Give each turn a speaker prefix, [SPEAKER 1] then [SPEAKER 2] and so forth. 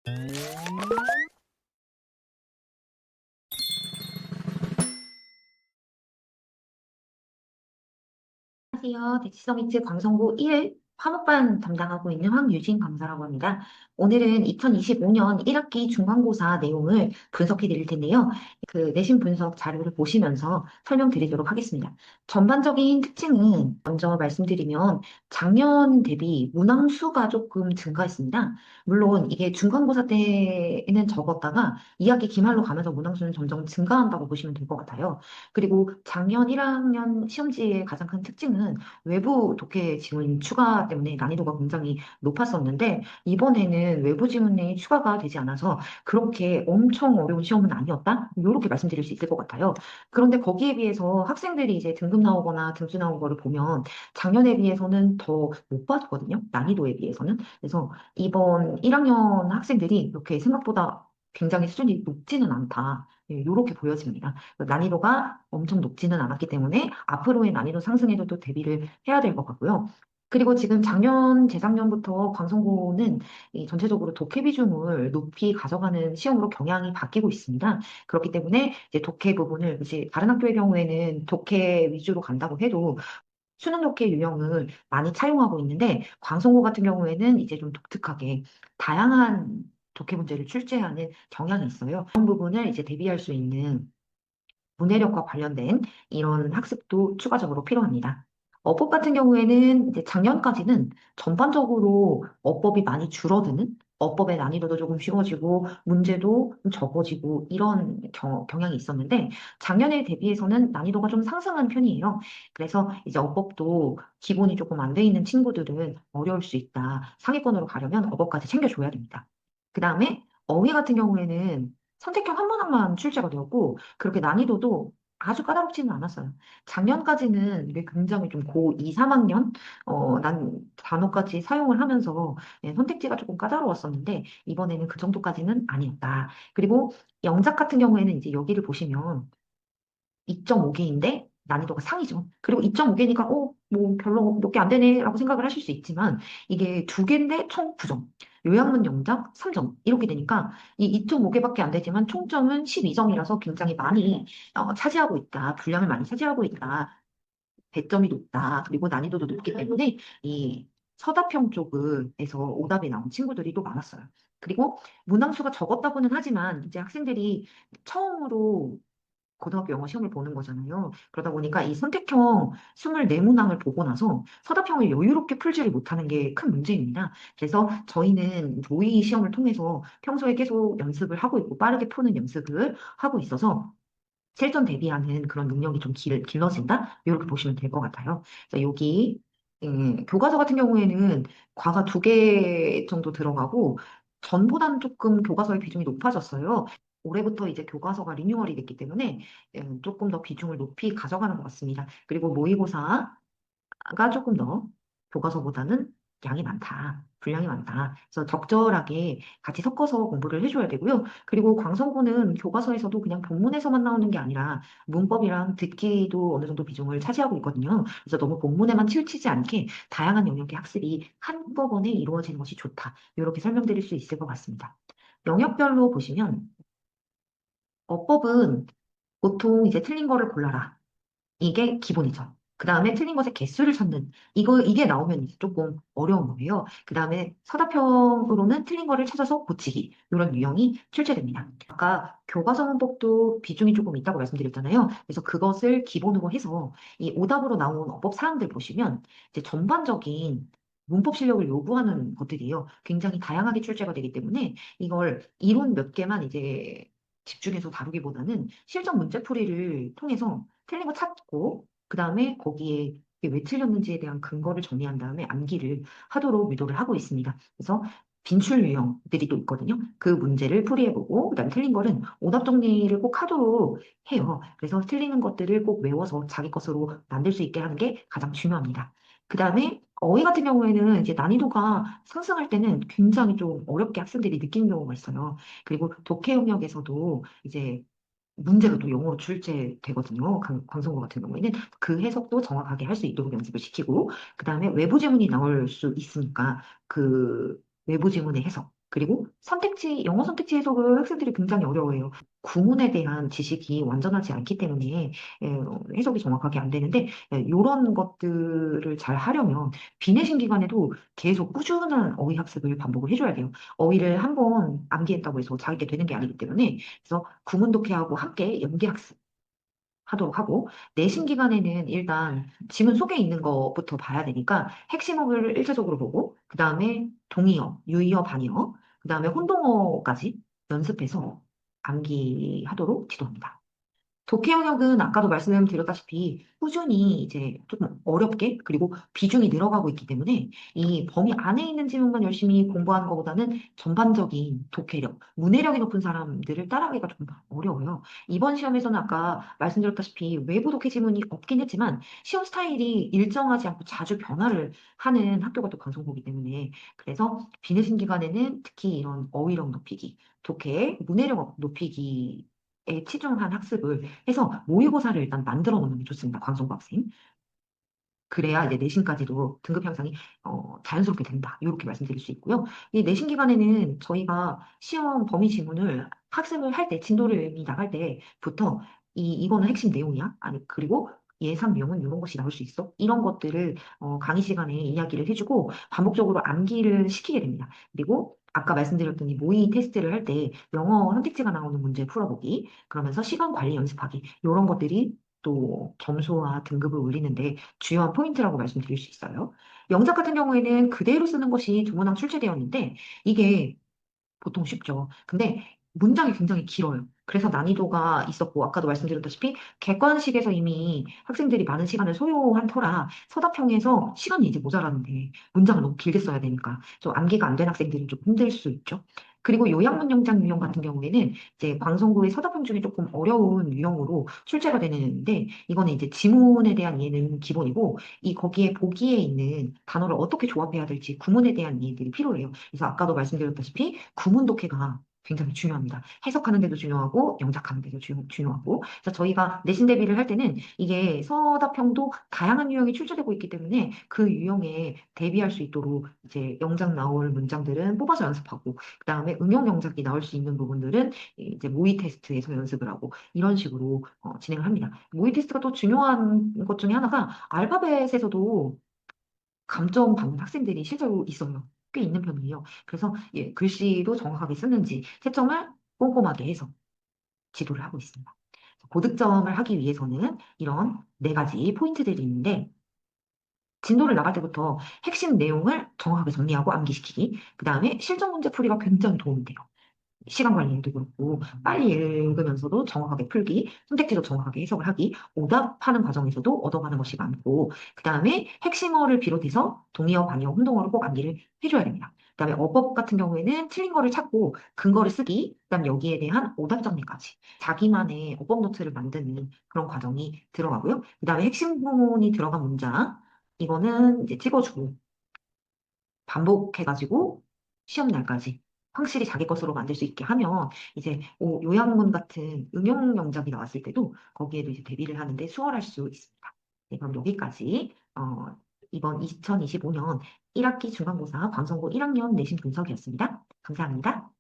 [SPEAKER 1] 안녕하세요. 대치서미트 광성고 1 화목반 담당하고 있는 황유진 강사라고 합니다. 오늘은 2025년 1학기 중간고사 내용을 분석해 드릴 텐데요. 그 내신 분석 자료를 보시면서 설명드리도록 하겠습니다. 전반적인 특징은 먼저 말씀드리면 작년 대비 문항수가 조금 증가했습니다. 물론 이게 중간고사 때에는 적었다가 2학기 기말로 가면서 문항수는 점점 증가한다고 보시면 될 것 같아요. 그리고 작년 1학년 시험지의 가장 큰 특징은 외부 독해 지문 추가 때문에 난이도가 굉장히 높았었는데 이번에는 외부 지문이 추가가 되지 않아서 그렇게 엄청 어려운 시험은 아니었다? 이렇게 말씀드릴 수 있을 것 같아요. 그런데 거기에 비해서 학생들이 이제 등급 나오거나 등수 나온 거를 보면 작년에 비해서는 더 못 봐주거든요. 난이도에 비해서는. 그래서 이번 1학년 학생들이 이렇게 생각보다 굉장히 수준이 높지는 않다. 이렇게 보여집니다. 난이도가 엄청 높지는 않았기 때문에 앞으로의 난이도 상승에도 또 대비를 해야 될 것 같고요. 그리고 지금 작년, 재작년부터 광성고는 이 전체적으로 독해 비중을 높이 가져가는 시험으로 경향이 바뀌고 있습니다. 그렇기 때문에 이제 독해 부분을 이제 다른 학교의 경우에는 독해 위주로 간다고 해도 수능 독해 유형을 많이 차용하고 있는데 광성고 같은 경우에는 이제 좀 독특하게 다양한 독해 문제를 출제하는 경향이 있어요. 그런 부분을 이제 대비할 수 있는 문해력과 관련된 이런 학습도 추가적으로 필요합니다. 어법 같은 경우에는 이제 작년까지는 전반적으로 어법이 많이 줄어드는 어법의 난이도도 조금 쉬워지고 문제도 좀 적어지고 이런 경향이 있었는데 작년에 대비해서는 난이도가 좀 상승한 편이에요. 그래서 이제 어법도 기본이 조금 안 돼 있는 친구들은 어려울 수 있다. 상위권으로 가려면 어법까지 챙겨줘야 됩니다. 그 다음에 어휘 같은 경우에는 선택형 한 문항만 출제가 되었고 그렇게 난이도도 아주 까다롭지는 않았어요. 작년까지는 이게 굉장히 좀 고2, 3학년 난 단어까지 사용을 하면서 선택지가 조금 까다로웠었는데 이번에는 그 정도까지는 아니었다. 그리고 영작 같은 경우에는 이제 여기를 보시면 2.5개인데 난이도가 상이죠. 그리고 2.5개니까 뭐 별로 몇 개 안 되네라고 생각을 하실 수 있지만 이게 두 개인데 총 9점. 요약문 영작 3점. 이렇게 되니까 이 2.5개밖에 안 되지만 총점은 12점이라서 굉장히 많이 차지하고 있다. 분량을 많이 차지하고 있다. 배점이 높다. 그리고 난이도도 높기 때문에 이 서답형 쪽에서 오답이 나온 친구들이 또 많았어요. 그리고 문항수가 적었다고는 하지만 이제 학생들이 처음으로 고등학교 영어 시험을 보는 거잖아요. 그러다 보니까 이 선택형 24문항을 보고 나서 서답형을 여유롭게 풀지를 못하는 게 큰 문제입니다. 그래서 저희는 모의 시험을 통해서 평소에 계속 연습을 하고 있고 빠르게 푸는 연습을 하고 있어서 실전 대비하는 그런 능력이 좀 길러진다? 이렇게 보시면 될 것 같아요. 그래서 여기 교과서 같은 경우에는 과가 2개 정도 들어가고 전보다는 조금 교과서의 비중이 높아졌어요. 올해부터 이제 교과서가 리뉴얼이 됐기 때문에 조금 더 비중을 높이 가져가는 것 같습니다. 그리고 모의고사 가 조금 더 교과서보다는 양이 많다. 분량이 많다. 그래서 적절하게 같이 섞어서 공부를 해줘야 되고요. 그리고 광성고는 교과서에서도 그냥 본문에서만 나오는 게 아니라 문법이랑 듣기도 어느 정도 비중을 차지하고 있거든요. 그래서 너무 본문에만 치우치지 않게 다양한 영역의 학습이 한꺼번에 이루어지는 것이 좋다. 이렇게 설명드릴 수 있을 것 같습니다. 영역별로 보시면 어법은 보통 이제 틀린 거를 골라라. 이게 기본이죠. 그 다음에 틀린 것의 개수를 찾는, 이게 나오면 이제 조금 어려운 거예요. 그 다음에 서답형으로는 틀린 거를 찾아서 고치기. 이런 유형이 출제됩니다. 아까 교과서 문법도 비중이 조금 있다고 말씀드렸잖아요. 그래서 그것을 기본으로 해서 이 오답으로 나온 어법 사항들 보시면 이제 전반적인 문법 실력을 요구하는 것들이에요. 굉장히 다양하게 출제가 되기 때문에 이걸 이론 몇 개만 이제 집중해서 다루기보다는 실전 문제풀이를 통해서 틀린 거 찾고 그다음에 거기에 이게 왜 틀렸는지에 대한 근거를 정리한 다음에 암기를 하도록 유도를 하고 있습니다. 그래서 빈출 유형들이 또 있거든요. 그 문제를 풀이해보고 그다음에 틀린 거는 오답 정리를 꼭 하도록 해요. 그래서 틀리는 것들을 꼭 외워서 자기 것으로 만들 수 있게 하는 게 가장 중요합니다. 그다음에 어휘 같은 경우에는 이제 난이도가 상승할 때는 굉장히 좀 어렵게 학생들이 느끼는 경우가 있어요. 그리고 독해 영역에서도 이제 문제가 또 영어로 출제되거든요. 광성고 같은 경우에는 그 해석도 정확하게 할 수 있도록 연습을 시키고, 그 다음에 외부 지문이 나올 수 있으니까 그 외부 지문의 해석. 그리고 영어 선택지 해석을 학생들이 굉장히 어려워해요. 구문에 대한 지식이 완전하지 않기 때문에 해석이 정확하게 안 되는데, 이런 것들을 잘 하려면 비내신 기간에도 계속 꾸준한 어휘 학습을 반복을 해줘야 돼요. 어휘를 한 번 암기했다고 해서 자기게 되는 게 아니기 때문에, 그래서 구문 독해하고 함께 연기 학습 하도록 하고, 내신 기간에는 일단 지문 속에 있는 것부터 봐야 되니까 핵심어를 일차적으로 보고, 그 다음에 동의어, 유의어, 반의어, 그 다음에 혼동어까지 연습해서 암기하도록 지도합니다. 독해 영역은 아까도 말씀드렸다시피 꾸준히 이제 조금 어렵게 그리고 비중이 늘어가고 있기 때문에 이 범위 안에 있는 지문만 열심히 공부하는 것보다는 전반적인 독해력, 문해력이 높은 사람들을 따라가기가 좀 어려워요. 이번 시험에서는 아까 말씀드렸다시피 외부 독해 지문이 없긴 했지만 시험 스타일이 일정하지 않고 자주 변화를 하는 학교가 또 방송국이기 때문에, 그래서 비내신 기간에는 특히 이런 어휘력 높이기, 독해, 문해력 높이기 에 치중한 학습을 해서 모의고사를 일단 만들어 놓는 게 좋습니다. 광성고 학생. 그래야 이제 내신까지도 등급 향상이 자연스럽게 된다. 이렇게 말씀드릴 수 있고요. 이 내신 기간에는 저희가 시험 범위 지문을 학습을 할 때, 진도를 이미 나갈 때부터 이거는 핵심 내용이야. 아니, 그리고 예상 비용은 이런 것이 나올 수 있어. 이런 것들을 강의 시간에 이야기를 해주고 반복적으로 암기를 시키게 됩니다. 그리고 아까 말씀드렸던 이 모의 테스트를 할 때 영어 선택지가 나오는 문제 풀어보기, 그러면서 시간 관리 연습하기, 이런 것들이 또 점수와 등급을 올리는데 주요한 포인트라고 말씀드릴 수 있어요. 영작 같은 경우에는 그대로 쓰는 것이 두문항 출제되었는데 이게 보통 쉽죠. 근데 문장이 굉장히 길어요. 그래서 난이도가 있었고, 아까도 말씀드렸다시피 객관식에서 이미 학생들이 많은 시간을 소요한 터라 서답형에서 시간이 이제 모자라는데 문장을 너무 길게 써야 되니까 좀 암기가 안 된 학생들은 좀 힘들 수 있죠. 그리고 요약문 영장 유형 같은 경우에는 이제 방송국의 서답형 중에 조금 어려운 유형으로 출제가 되는데, 이거는 이제 지문에 대한 이해는 기본이고 이 거기에 보기에 있는 단어를 어떻게 조합해야 될지 구문에 대한 이해들이 필요해요. 그래서 아까도 말씀드렸다시피 구문 독해가 굉장히 중요합니다. 해석하는 데도 중요하고 영작하는 데도 중요하고. 그래서 저희가 내신 대비를 할 때는 이게 서답형도 다양한 유형이 출제되고 있기 때문에 그 유형에 대비할 수 있도록 이제 영작 나올 문장들은 뽑아서 연습하고, 그다음에 응용 영작이 나올 수 있는 부분들은 이제 모의 테스트에서 연습을 하고, 이런 식으로 진행을 합니다. 모의 테스트가 또 중요한 것 중에 하나가 알파벳에서도 감점 받는 학생들이 실제로 있어요. 꽤 있는 편이에요. 그래서 글씨도 정확하게 쓰는지 채점을 꼼꼼하게 해서 지도를 하고 있습니다. 고득점을 하기 위해서는 이런 네 가지 포인트들이 있는데, 진도를 나갈 때부터 핵심 내용을 정확하게 정리하고 암기시키기, 그 다음에 실전 문제 풀이가 굉장히 도움이 돼요. 시간 관리도 그렇고 빨리 읽으면서도 정확하게 풀기, 선택지도 정확하게 해석을 하기, 오답하는 과정에서도 얻어가는 것이 많고, 그 다음에 핵심어를 비롯해서 동의어, 반의어, 혼동어를 꼭 암기를 해줘야 됩니다. 그 다음에 어법 같은 경우에는 틀린 거를 찾고 근거를 쓰기, 그 다음 여기에 대한 오답 정리까지 자기만의 어법 노트를 만드는 그런 과정이 들어가고요. 그 다음에 핵심 부분이 들어간 문장, 이거는 이제 찍어주고 반복해가지고 시험 날까지 확실히 자기 것으로 만들 수 있게 하면 이제 요약문 같은 응용 영작이 나왔을 때도 거기에도 이제 대비를 하는데 수월할 수 있습니다. 네, 그럼 여기까지 이번 2025년 1학기 중간고사 방송고 1학년 내신 분석이었습니다. 감사합니다.